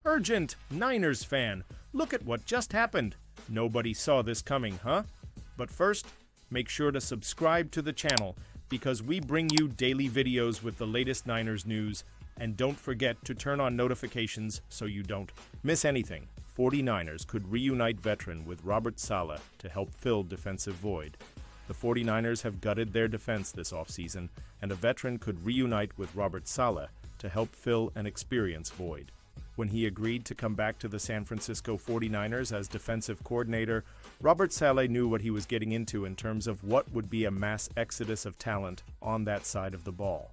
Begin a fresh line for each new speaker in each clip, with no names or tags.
Urgent! Niners fan! Look at what just happened! Nobody saw this coming, huh? But first, make sure to subscribe to the channel because we bring you daily videos with the latest Niners news, and don't forget to turn on notifications so you don't miss anything. 49ers could reunite veteran with Robert Saleh to help fill defensive void. The 49ers have gutted their defense this offseason, and a veteran could reunite with Robert Saleh to help fill an experience void. When he agreed to come back to the San Francisco 49ers as defensive coordinator, Robert Saleh knew what he was getting into in terms of what would be a mass exodus of talent on that side of the ball.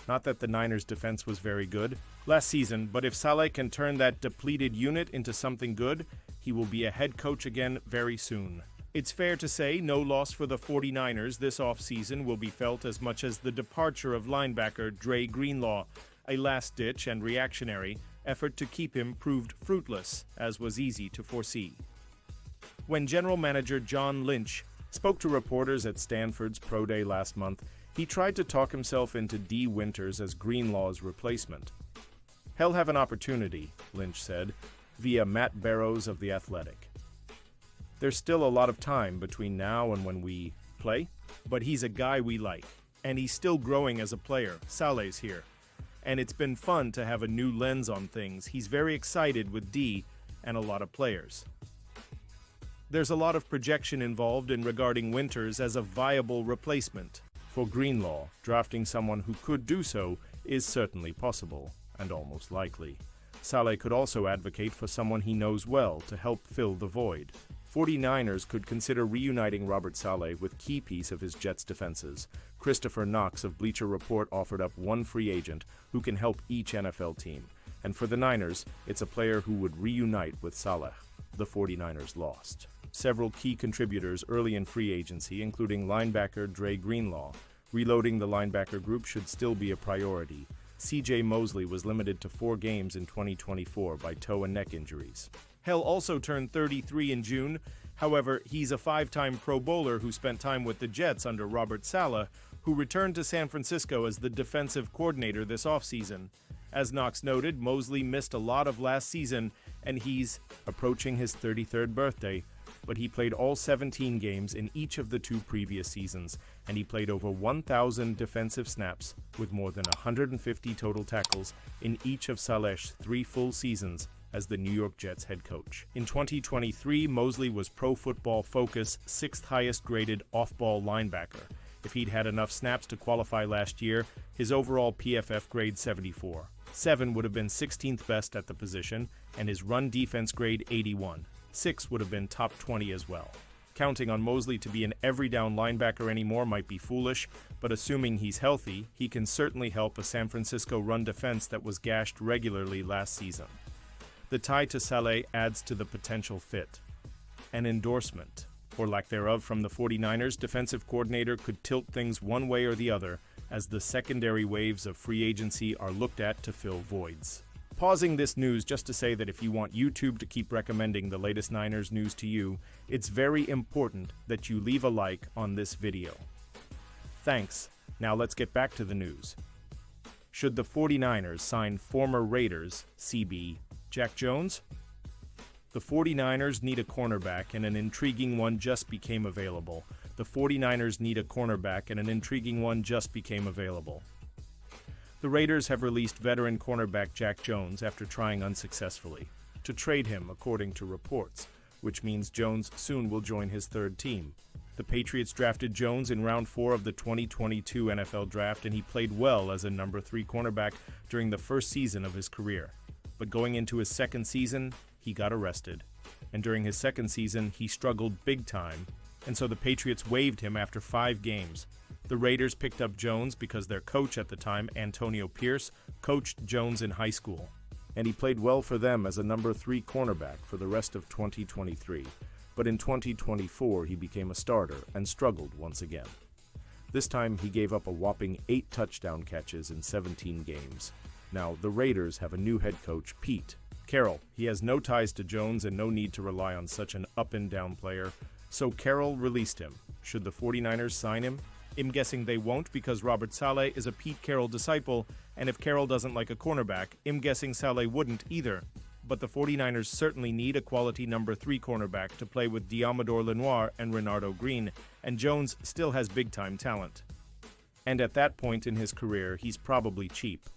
Not that the Niners' defense was very good last season, but if Saleh can turn that depleted unit into something good, he will be a head coach again very soon. It's fair to say no loss for the 49ers this offseason will be felt as much as the departure of linebacker Dre Greenlaw, a last-ditch and reactionary effort to keep him proved fruitless, as was easy to foresee. When general manager John Lynch spoke to reporters at Stanford's Pro Day last month, he tried to talk himself into Dee Winters as Greenlaw's replacement. "He'll have an opportunity," Lynch said, via Matt Barrows of The Athletic. "There's still a lot of time between now and when we play, but he's a guy we like, and he's still growing as a player. Saleh's here. And it's been fun to have a new lens on things. He's very excited with D and a lot of players." There's a lot of projection involved in regarding Winters as a viable replacement. For Greenlaw, drafting someone who could do so is certainly possible, and almost likely. Saleh could also advocate for someone he knows well to help fill the void. 49ers could consider reuniting Robert Saleh with key piece of his Jets defenses. Christopher Knox of Bleacher Report offered up one free agent who can help each NFL team. And for the Niners, it's a player who would reunite with Saleh. The 49ers lost several key contributors early in free agency, including linebacker Dre Greenlaw. Reloading the linebacker group should still be a priority. C.J. Mosley was limited to 4 games in 2024 by toe and neck injuries. Hell also turned 33 in June. However, he's a 5-time Pro Bowler who spent time with the Jets under Robert Saleh, who returned to San Francisco as the defensive coordinator this offseason. As Knox noted, Mosley missed a lot of last season, and he's approaching his 33rd birthday, but he played all 17 games in each of the 2 previous seasons, and he played over 1,000 defensive snaps with more than 150 total tackles in each of Saleh's 3 full seasons as the New York Jets head coach. In 2023, Mosley was Pro Football Focus 6th highest graded off-ball linebacker. If he'd had enough snaps to qualify last year, his overall PFF grade 74. 7 would have been 16th best at the position, and his run defense grade 81. 6 would have been top 20 as well. Counting on Mosley to be an every-down linebacker anymore might be foolish, but assuming he's healthy, he can certainly help a San Francisco run defense that was gashed regularly last season. The tie to Saleh adds to the potential fit. An endorsement, or lack thereof, from the 49ers defensive coordinator could tilt things one way or the other as the secondary waves of free agency are looked at to fill voids. Pausing this news just to say that if you want YouTube to keep recommending the latest Niners news to you, it's very important that you leave a like on this video. Thanks. Now let's get back to the news. Should the 49ers sign former Raiders CB Jack Jones? The 49ers need a cornerback, and an intriguing one just became available. The 49ers need a cornerback, and an intriguing one just became available. The Raiders have released veteran cornerback Jack Jones after trying unsuccessfully to trade him, according to reports, which means Jones soon will join his 3rd team. The Patriots drafted Jones in round 4 of the 2022 NFL Draft, and he played well as a number 3 cornerback during the first season of his career. But going into his 2nd season, he got arrested. And during his 2nd season, he struggled big time, and so the Patriots waived him after 5 games. The Raiders picked up Jones because their coach at the time, Antonio Pierce, coached Jones in high school. And he played well for them as a number 3 cornerback for the rest of 2023. But in 2024, he became a starter and struggled once again. This time, he gave up a whopping 8 touchdown catches in 17 games. Now, the Raiders have a new head coach, Pete Carroll. He has no ties to Jones and no need to rely on such an up-and-down player, so Carroll released him. Should the 49ers sign him? I'm guessing they won't because Robert Saleh is a Pete Carroll disciple, and if Carroll doesn't like a cornerback, I'm guessing Saleh wouldn't either. but the 49ers certainly need a quality number 3 cornerback to play with Diamador Lenoir and Renardo Green, and Jones still has big-time talent. And at that point in his career, he's probably cheap.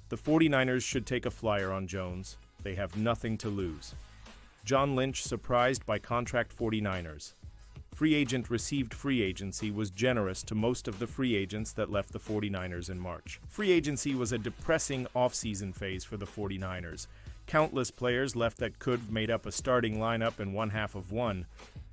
The 49ers should take a flyer on Jones. They have nothing to lose. John Lynch surprised by contract 49ers. Free agent received free agency was generous to most of the free agents that left the 49ers in March. Free agency was a depressing offseason phase for the 49ers. Countless players left that could have made up a starting lineup in one half of one.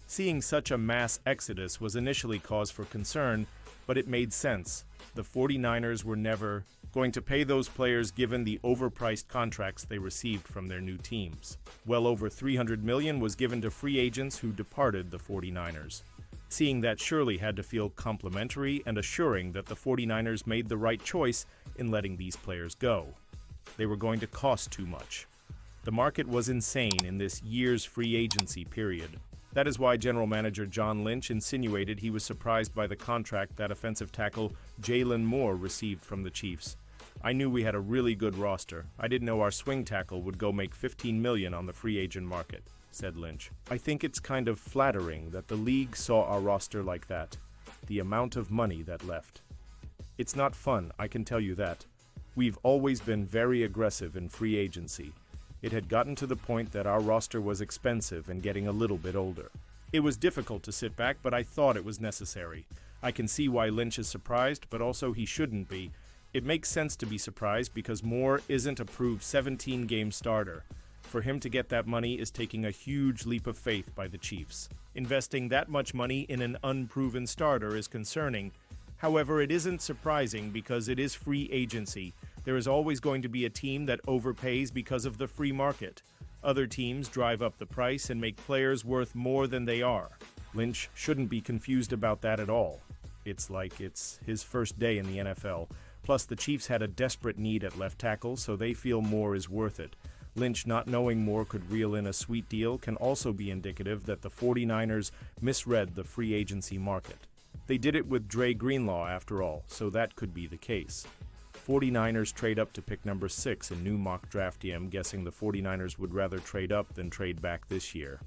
Seeing such a mass exodus was initially cause for concern, but it made sense. The 49ers were never going to pay those players given the overpriced contracts they received from their new teams. Well over $300 million was given to free agents who departed the 49ers. Seeing that surely had to feel complimentary and assuring that the 49ers made the right choice in letting these players go. They were going to cost too much. The market was insane in this year's free agency period. That is why General Manager John Lynch insinuated he was surprised by the contract that offensive tackle Jalen Moore received from the Chiefs. I knew we had a really good roster. I didn't know our swing tackle would go make $15 million on the free agent market, said Lynch. I think it's kind of flattering that the league saw our roster like that. The amount of money that left. It's not fun, I can tell you that. We've always been very aggressive in free agency. It had gotten to the point that our roster was expensive and getting a little bit older. It was difficult to sit back, but I thought it was necessary. I can see why Lynch is surprised, but also he shouldn't be. It makes sense to be surprised because Moore isn't a proved 17-game starter. For him to get that money is taking a huge leap of faith by the Chiefs. Investing that much money in an unproven starter is concerning. However, it isn't surprising because it is free agency. There is always going to be a team that overpays because of the free market. Other teams drive up the price and make players worth more than they are. Lynch shouldn't be confused about that at all. It's like it's his first day in the NFL. Plus, the Chiefs had a desperate need at left tackle, so they feel Moore is worth it. Lynch not knowing Moore could reel in a sweet deal can also be indicative that the 49ers misread the free agency market. They did it with Dre Greenlaw after all, so that could be the case. 49ers trade up to pick number 6 in new mock draft. I'm guessing the 49ers would rather trade up than trade back this year.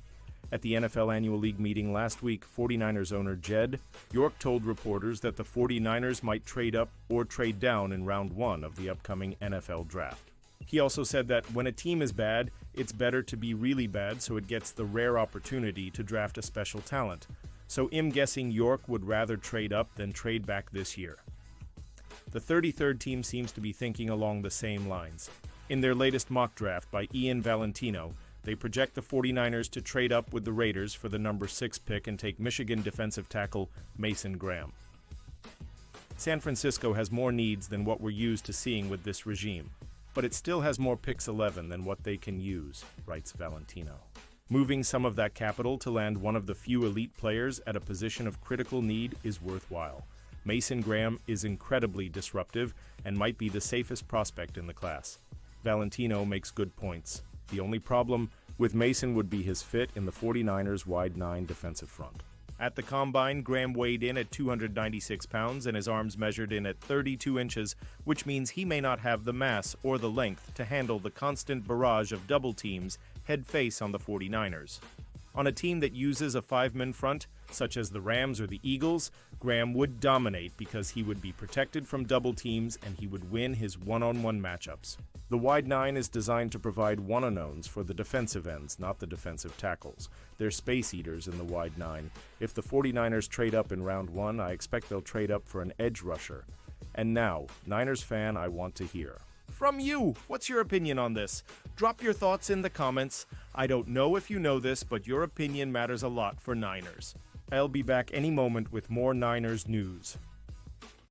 At the NFL Annual League meeting last week, 49ers owner Jed York told reporters that the 49ers might trade up or trade down in round 1 of the upcoming NFL draft. He also said that when a team is bad, it's better to be really bad so it gets the rare opportunity to draft a special talent. So I'm guessing York would rather trade up than trade back this year. The 33rd team seems to be thinking along the same lines. In their latest mock draft by Ian Valentino, they project the 49ers to trade up with the Raiders for the number 6 pick and take Michigan defensive tackle Mason Graham. San Francisco has more needs than what we're used to seeing with this regime, but it still has more picks 11 than what they can use, writes Valentino. Moving some of that capital to land one of the few elite players at a position of critical need is worthwhile. Mason Graham is incredibly disruptive and might be the safest prospect in the class. Valentino makes good points. The only problem with Mason would be his fit in the 49ers' wide 9 defensive front. At the Combine, Graham weighed in at 296 pounds and his arms measured in at 32 inches, which means he may not have the mass or the length to handle the constant barrage of double teams head face on the 49ers. On a team that uses a 5-man front, such as the Rams or the Eagles, Graham would dominate because he would be protected from double teams and he would win his one-on-one matchups. The wide 9 is designed to provide one-on-ones for the defensive ends, not the defensive tackles. They're space eaters in the wide 9. If the 49ers trade up in round 1, I expect they'll trade up for an edge rusher. And now, Niners fan, I want to hear from you. What's your opinion on this? Drop your thoughts in the comments. I don't know if you know this, but your opinion matters a lot for Niners. I'll be back any moment with more Niners news.